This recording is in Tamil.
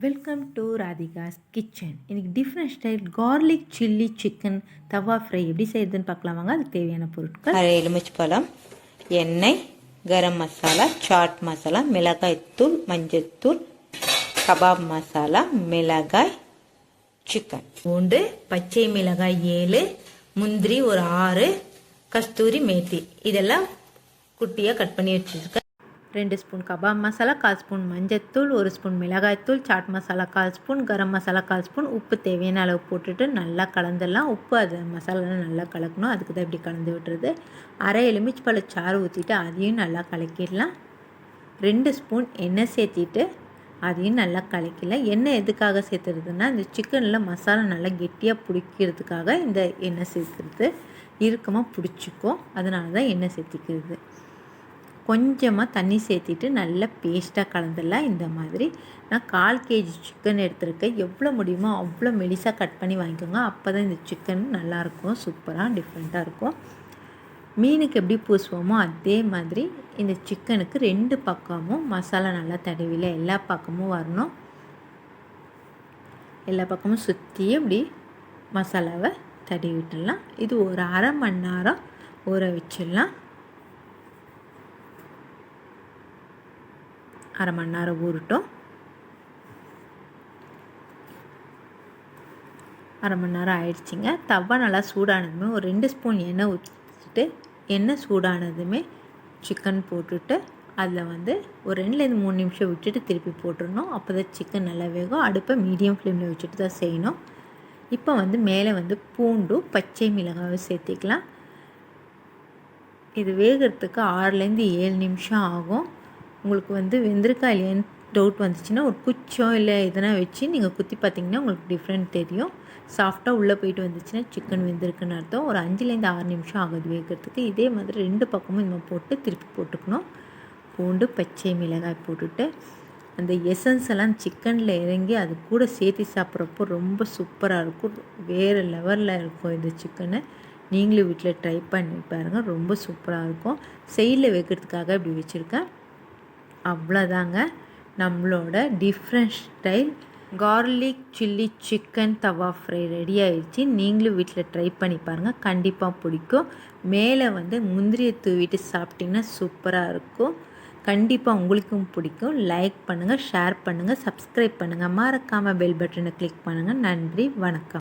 Welcome to Radhika's kitchen. இன்றைக்கி different style garlic chilli chicken tawa fry எப்படி செய்யுதுன்னு பார்க்கலாம் வாங்க. அதுக்கு தேவையான பொருட்கள்: அரை எலுமிச்சம்பழம், எண்ணெய், கரம் மசாலா, சாட் மசாலா, மிளகாய்த்தூள், மஞ்சள்தூள், கபாப் மசாலா, மிளகாய், சிக்கன், பூண்டு, பச்சை மிளகாய் 7, முந்திரி ஒரு 6, கஸ்தூரி மேத்தி இதெல்லாம் குட்டியாக கட் பண்ணி வச்சுருக்கேன். 2 ஸ்பூன் கபாப் மசாலா, 1/4 ஸ்பூன் மஞ்சத்தூள், 1 ஸ்பூன் மிளகாய்த்தூள், chat masala 1/4 spoon, garam masala 1/4 spoon, உப்பு தேவையான அளவு போட்டுட்டு நல்லா கலந்துடலாம். உப்பு அது மசாலாலாம் நல்லா கலக்கணும், அதுக்கு தான் இப்படி கலந்து விட்டுறது. அரை எலுமிச்சம்பழ சாறு ஊற்றிட்டு அதையும் நல்லா கலக்கிடலாம். 2 ஸ்பூன் எண்ணெய் சேர்த்திட்டு அதையும் நல்லா கலக்கிடலாம். எண்ணெய் எதுக்காக சேர்த்துறதுன்னா இந்த சிக்கனில் மசாலா நல்லா கெட்டியாக பிடிக்கிறதுக்காக இந்த எண்ணெய் சேர்த்துறது, இறுக்கமாக பிடிச்சிக்கும், அதனால தான் எண்ணெய் சேர்த்திக்கிறது. கொஞ்சமாக தண்ணி சேர்த்திட்டு நல்லா பேஸ்ட்டாக கலந்துடலாம். இந்த மாதிரி நான் 1/4 kg சிக்கன் எடுத்துருக்கேன். எவ்வளோ முடியுமோ அவ்வளோ மெலிசாக கட் பண்ணி வாங்கிக்கோங்க. அப்போ தான் இந்த சிக்கன் நல்லாயிருக்கும், சூப்பராக டிஃப்ரெண்ட்டாக இருக்கும். மீனுக்கு எப்படி பூசுவோமோ அதே மாதிரி இந்த சிக்கனுக்கு 2 பக்கமும் மசாலா நல்லா தடவில எல்லா பக்கமும் வரணும். எல்லா பக்கமும் சுற்றி இப்படி மசாலாவை தடவி விட்டுடலாம். இது ஒரு அரை மணி நேரம் ஊற வச்சிடலாம். அரை மணி நேரம் ஊறட்டும். அரை மணி நேரம் ஆயிடுச்சிங்க. தவா நல்லா சூடானதுமே ஒரு 2 ஸ்பூன் எண்ணெய் ஊற்றிட்டு, எண்ணெய் சூடானதுமே சிக்கன் போட்டுட்டு அதில் ஒரு 2லேருந்து 3 நிமிஷம் விட்டுட்டு திருப்பி போட்டுடணும். அப்போ தான் சிக்கன் நல்லா வேகும். அடுப்பை மீடியம் ஃப்ளேமில் வச்சுட்டு தான் செய்யணும். இப்போ மேலே பூண்டும் பச்சை மிளகாயும் சேர்த்திக்கலாம். இது வேகிறதுக்கு 6லேருந்து 7 நிமிஷம் ஆகும். உங்களுக்கு வெந்திருக்கா இல்லையான்னு டவுட் வந்துச்சுன்னா ஒரு குச்சோ இல்லை எதனா வச்சு நீங்கள் குத்தி பார்த்தீங்கன்னா உங்களுக்கு டிஃப்ரெண்ட் தெரியும். சாஃப்டாக உள்ளே போயிட்டு வந்துச்சுன்னா சிக்கன் வெந்திருக்குன்னு அர்த்தம். ஒரு 5லேருந்து 6 நிமிஷம் ஆகுது வேகிறதுக்கு. இதே மாதிரி 2 பக்கமும் இந்த போட்டு திருப்பி போட்டுக்கணும். பூண்டு பச்சை மிளகாய் போட்டுட்டு அந்த எசன்ஸ் எல்லாம் சிக்கனில் இறங்கி அது கூட சேர்த்து சாப்பிட்றப்போ ரொம்ப சூப்பராக இருக்கும். வேறு லெவலில் இருக்கும் இந்த சிக்கனை. நீங்களும் வீட்டில் ட்ரை பண்ணி பாருங்கள், ரொம்ப சூப்பராக இருக்கும். சைடில் வைக்கிறதுக்காக இப்படி வச்சுருக்கேன். அவ்வளோதாங்க, நம்மளோட different style garlic chilli chicken tawa fry ready ஆயிடுச்சு. நீங்களும் வீட்டில் ட்ரை பண்ணி பாருங்கள், கண்டிப்பாக பிடிக்கும். மேலே முந்திரியை தூவிட்டு சாப்பிட்டிங்கன்னா சூப்பராக இருக்கும். கண்டிப்பாக உங்களுக்கும் பிடிக்கும். லைக் பண்ணுங்கள், ஷேர் பண்ணுங்கள், சப்ஸ்கிரைப் பண்ணுங்கள், மறக்காமல் பெல் பட்டனை கிளிக் பண்ணுங்கள். நன்றி, வணக்கம்.